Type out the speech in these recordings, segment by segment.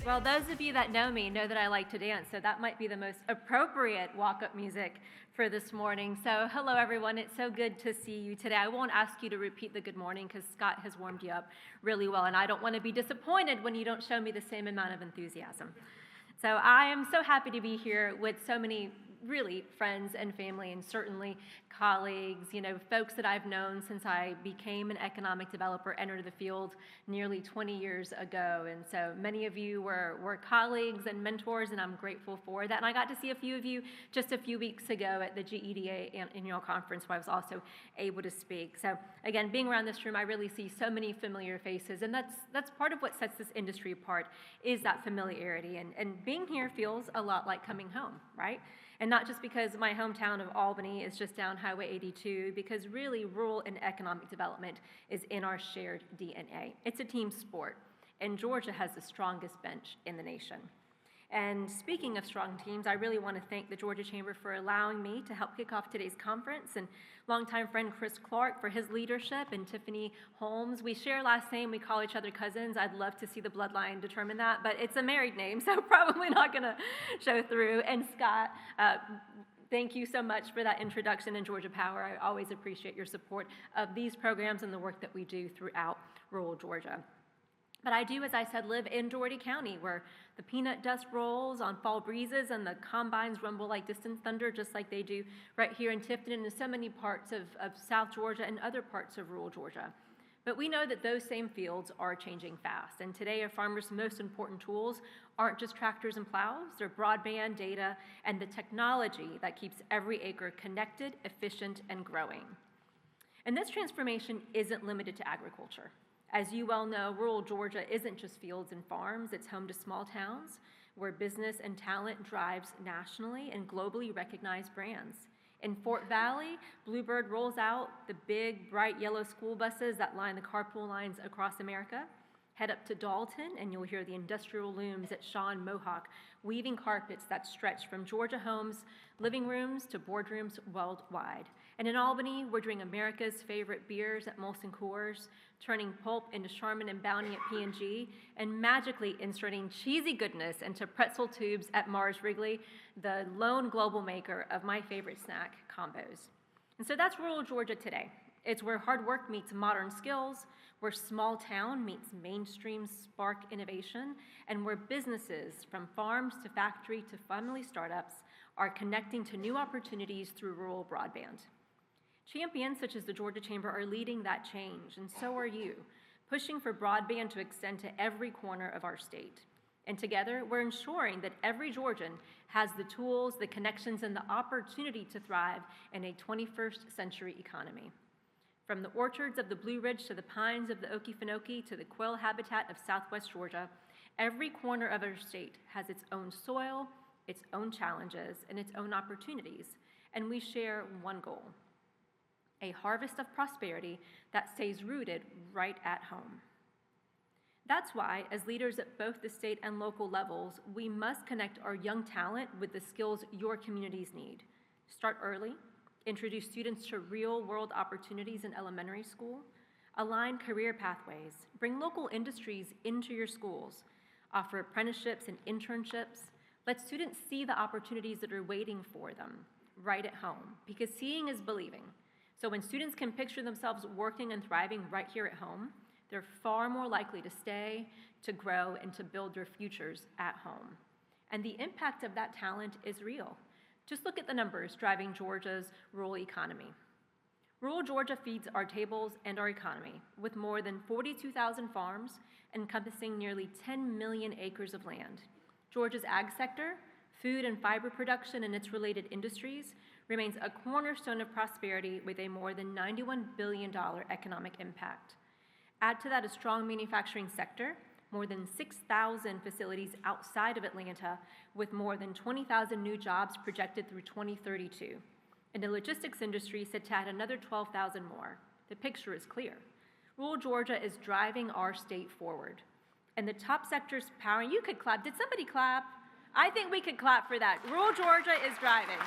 Well, those of you that know me know that I like to dance, so that might be the most appropriate walk-up music for this morning. So hello, everyone. It's so good to see you today. I won't ask you to repeat the good morning because Scott has warmed you up really well, and I don't want to be disappointed when you don't show me the same amount of enthusiasm. So I am so happy to be here with so many really friends and family and certainly colleagues, folks that I've known since I became an economic developer, entered the field nearly 20 years ago. And so many of you were colleagues and mentors, and I'm grateful for that. And I got to see a few of you just a few weeks ago at the GEDA annual conference where I was also able to speak. So again, being around this room, I really see so many familiar faces, and that's part of what sets this industry apart is that familiarity. And being here feels a lot like coming home, right? And not just because my hometown of Albany is just down Highway 82, because really rural and economic development is in our shared DNA. It's a team sport, and Georgia has the strongest bench in the nation. And speaking of strong teams, I really want to thank the Georgia Chamber for allowing me to help kick off today's conference, and longtime friend Chris Clark for his leadership, and Tiffany Holmes. We share last name, we call each other cousins. I'd love to see the bloodline determine that, but it's a married name, so probably not going to show through. And Scott, thank you so much for that introduction in Georgia Power. I always appreciate your support of these programs and the work that we do throughout rural Georgia. But I do, as I said, live in Dougherty County, where the peanut dust rolls on fall breezes and the combines rumble like distant thunder, just like they do right here in Tifton and in so many parts of South Georgia and other parts of rural Georgia. But we know that those same fields are changing fast. And today, a farmer's most important tools aren't just tractors and plows, they're broadband, data, and the technology that keeps every acre connected, efficient, and growing. And this transformation isn't limited to agriculture. As you well know, rural Georgia isn't just fields and farms, it's home to small towns where business and talent drives nationally and globally recognized brands. In Fort Valley, Bluebird rolls out the big, bright yellow school buses that line the carpool lines across America. Head up to Dalton, and you'll hear the industrial looms at Shaw and Mohawk, weaving carpets that stretch from Georgia homes, living rooms to boardrooms worldwide. And in Albany, we're doing America's favorite beers at Molson Coors, turning pulp into Charmin and Bounty at P&G, and magically inserting cheesy goodness into pretzel tubes at Mars Wrigley, the lone global maker of my favorite snack combos. And so that's rural Georgia today. It's where hard work meets modern skills, where small town meets mainstream spark innovation, and where businesses from farms to factory to family startups are connecting to new opportunities through rural broadband. Champions such as the Georgia Chamber are leading that change, and so are you, pushing for broadband to extend to every corner of our state. And together, we're ensuring that every Georgian has the tools, the connections, and the opportunity to thrive in a 21st century economy. From the orchards of the Blue Ridge to the pines of the Okefenokee to the quail habitat of Southwest Georgia, every corner of our state has its own soil, its own challenges, and its own opportunities, and we share one goal: a harvest of prosperity that stays rooted right at home. That's why, as leaders at both the state and local levels, we must connect our young talent with the skills your communities need. Start early, introduce students to real-world opportunities in elementary school, align career pathways, bring local industries into your schools, offer apprenticeships and internships, let students see the opportunities that are waiting for them right at home, because seeing is believing. So when students can picture themselves working and thriving right here at home, they're far more likely to stay, to grow, and to build their futures at home. And the impact of that talent is real. Just look at the numbers driving Georgia's rural economy. Rural Georgia feeds our tables and our economy, with more than 42,000 farms encompassing nearly 10 million acres of land. Georgia's ag sector, food and fiber production and its related industries, remains a cornerstone of prosperity with a more than $91 billion economic impact. Add to that a strong manufacturing sector, more than 6,000 facilities outside of Atlanta, with more than 20,000 new jobs projected through 2032. And the logistics industry set to add another 12,000 more. The picture is clear. Rural Georgia is driving our state forward. And the top sectors powering, you could clap. Did somebody clap? I think we could clap for that. Rural Georgia is driving.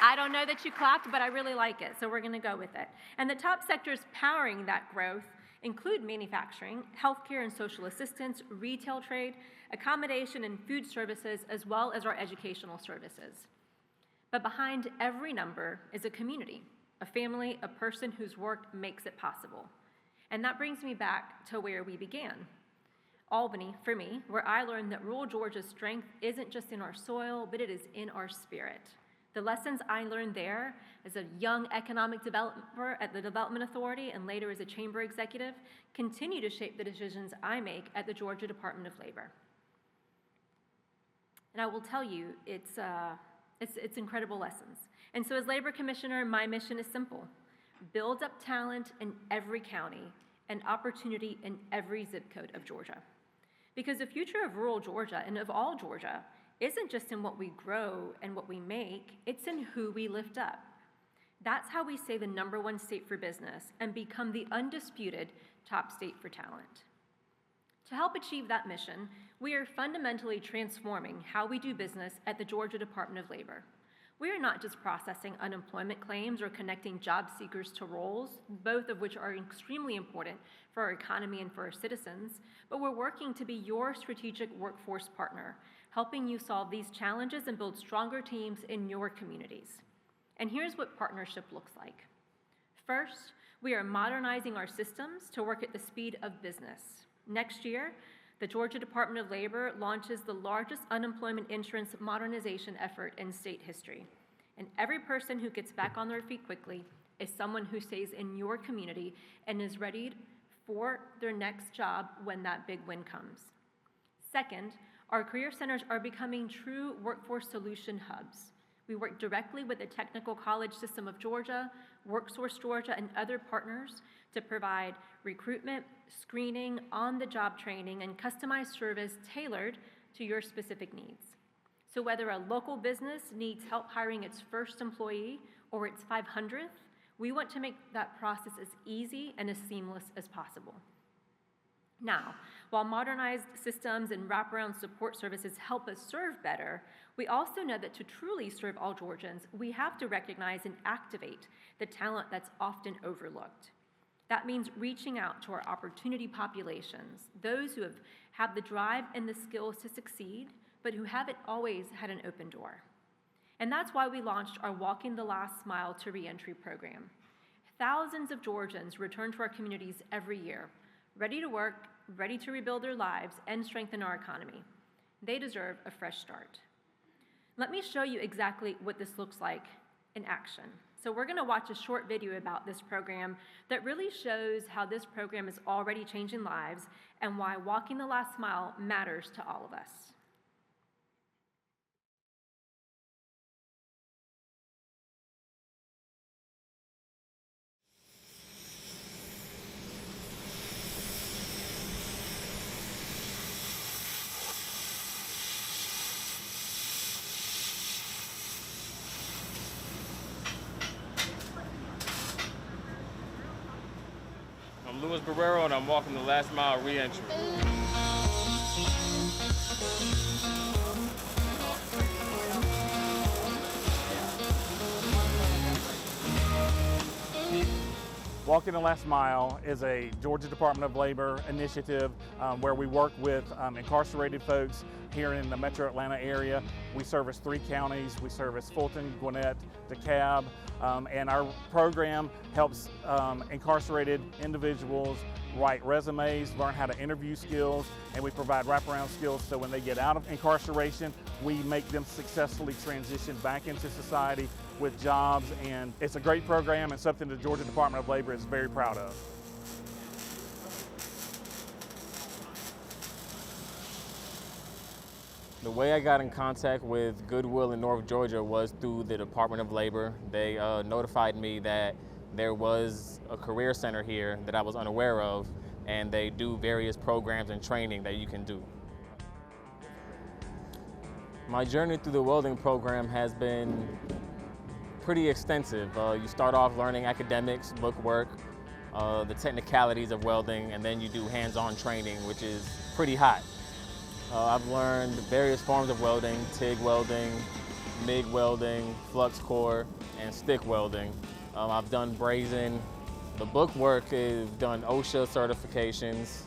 I don't know that you clapped, but I really like it, so we're going to go with it. And the top sectors powering that growth include manufacturing, healthcare and social assistance, retail trade, accommodation and food services, as well as our educational services. But behind every number is a community, a family, a person whose work makes it possible. And that brings me back to where we began. Albany, for me, where I learned that rural Georgia's strength isn't just in our soil, but it is in our spirit. The lessons I learned there as a young economic developer at the Development Authority and later as a chamber executive continue to shape the decisions I make at the Georgia Department of Labor. And I will tell you, it's incredible lessons. And so as Labor Commissioner, my mission is simple: build up talent in every county and opportunity in every zip code of Georgia. Because the future of rural Georgia and of all Georgia isn't just in what we grow and what we make, it's in who we lift up. That's how we stay the #1 state for business and become the undisputed top state for talent. To help achieve that mission, we are fundamentally transforming how we do business at the Georgia Department of Labor. We are not just processing unemployment claims or connecting job seekers to roles, both of which are extremely important for our economy and for our citizens, but we're working to be your strategic workforce partner, helping you solve these challenges and build stronger teams in your communities. And here's what partnership looks like. First, we are modernizing our systems to work at the speed of business. Next year, the Georgia Department of Labor launches the largest unemployment insurance modernization effort in state history. And every person who gets back on their feet quickly is someone who stays in your community and is ready for their next job when that big win comes. Second, our career centers are becoming true workforce solution hubs. We work directly with the Technical College System of Georgia, WorkSource Georgia, and other partners to provide recruitment, screening, on-the-job training, and customized service tailored to your specific needs. So whether a local business needs help hiring its first employee or its 500th, we want to make that process as easy and as seamless as possible. Now, while modernized systems and wraparound support services help us serve better, we also know that to truly serve all Georgians, we have to recognize and activate the talent that's often overlooked. That means reaching out to our opportunity populations, those who have the drive and the skills to succeed, but who haven't always had an open door. And that's why we launched our Walking the Last Mile to Reentry program. Thousands of Georgians return to our communities every year, ready to work, ready to rebuild their lives and strengthen our economy. They deserve a fresh start. Let me show you exactly what this looks like in action. So we're gonna watch a short video about this program that really shows how this program is already changing lives and why walking the last mile matters to all of us. I'm Louis Barrero, and I'm walking the last mile reentry. Walking the Last Mile is a Georgia Department of Labor initiative where we work with incarcerated folks here in the Metro Atlanta area. We service 3 counties. We service Fulton, Gwinnett, DeKalb, and our program helps incarcerated individuals write resumes, learn how to interview skills, and we provide wraparound skills so when they get out of incarceration, we make them successfully transition back into society with jobs. And it's a great program and something the Georgia Department of Labor is very proud of. The way I got in contact with Goodwill in North Georgia was through the Department of Labor. They notified me that there was a career center here that I was unaware of, and they do various programs and training that you can do. My journey through the welding program has been pretty extensive. You start off learning academics, bookwork, the technicalities of welding, and then you do hands-on training, which is pretty hot. I've learned various forms of welding: TIG welding, MIG welding, flux core, and stick welding. I've done brazing, The book work is done OSHA certifications.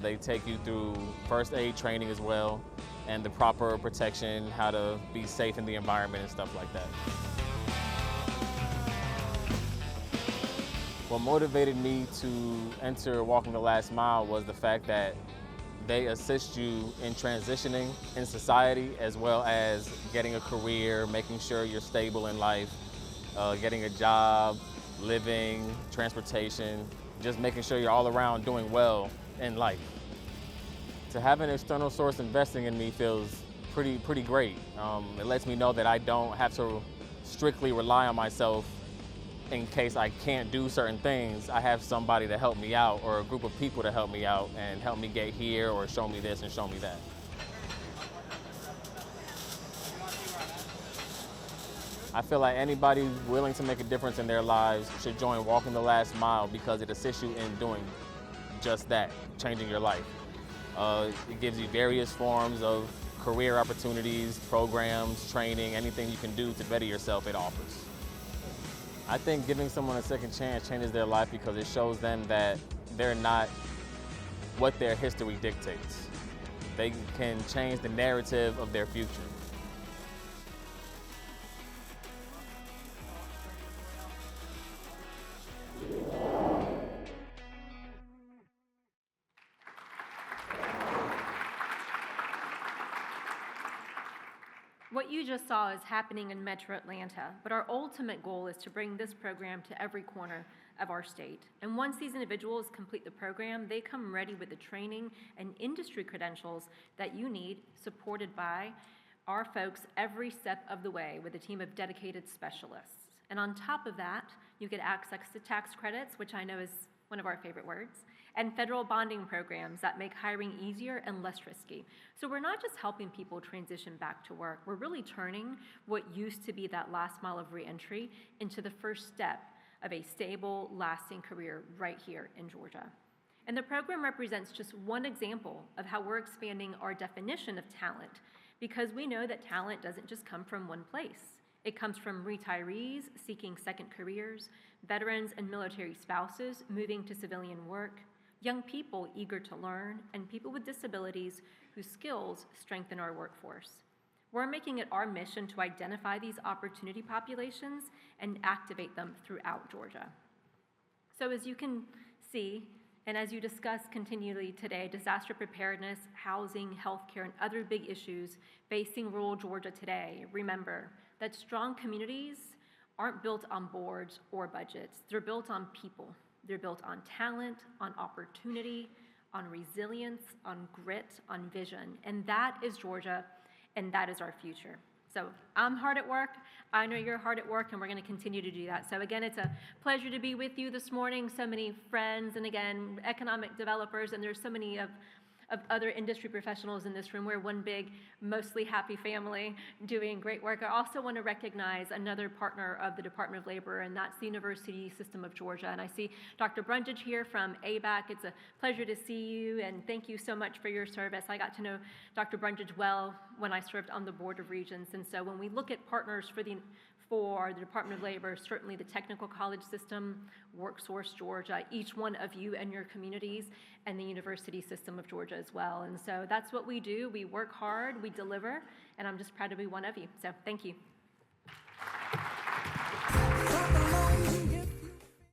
They take you through first aid training as well, and the proper protection, how to be safe in the environment and stuff like that. What motivated me to enter Walking the Last Mile was the fact that they assist you in transitioning in society, as well as getting a career, making sure you're stable in life, getting a job, living, transportation, just making sure you're all around doing well in life. To have an external source investing in me feels pretty great. It lets me know that I don't have to strictly rely on myself in case I can't do certain things. I have somebody to help me out, or a group of people to help me out and help me get here, or show me this and show me that. I feel like anybody willing to make a difference in their lives should join Walking the Last Mile, because it assists you in doing just that, changing your life. It gives you various forms of career opportunities, programs, training, anything you can do to better yourself, it offers. I think giving someone a second chance changes their life because it shows them that they're not what their history dictates. They can change the narrative of their future. What you just saw is happening in Metro Atlanta, but our ultimate goal is to bring this program to every corner of our state. And once these individuals complete the program, they come ready with the training and industry credentials that you need, supported by our folks every step of the way with a team of dedicated specialists. And on top of that, you get access to tax credits, which I know is one of our favorite words, and federal bonding programs that make hiring easier and less risky. So we're not just helping people transition back to work, we're really turning what used to be that last mile of reentry into the first step of a stable, lasting career right here in Georgia. And the program represents just one example of how we're expanding our definition of talent, because we know that talent doesn't just come from one place. It comes from retirees seeking second careers, veterans and military spouses moving to civilian work, young people eager to learn, and people with disabilities whose skills strengthen our workforce. We're making it our mission to identify these opportunity populations and activate them throughout Georgia. So as you can see, and as you discuss continually today, disaster preparedness, housing, healthcare, and other big issues facing rural Georgia today, remember that strong communities aren't built on boards or budgets. They're built on people. They're built on talent, on opportunity, on resilience, on grit, on vision. And that is Georgia, and that is our future. So I'm hard at work. I know you're hard at work, and we're going to continue to do that. So again, it's a pleasure to be with you this morning. So many friends, and again, economic developers, and there's so many of other industry professionals in this room. We're one big, mostly happy family doing great work. I also want to recognize another partner of the Department of Labor, and that's the University System of Georgia. And I see Dr. Brundage here from ABAC. It's a pleasure to see you, and thank you so much for your service. I got to know Dr. Brundage well when I served on the Board of Regents, and so when we look at partners for the Department of Labor, certainly the technical college system, WorkSource Georgia, each one of you and your communities, and the University System of Georgia as well. And so that's what we do. We work hard, we deliver, and I'm just proud to be one of you. So thank you.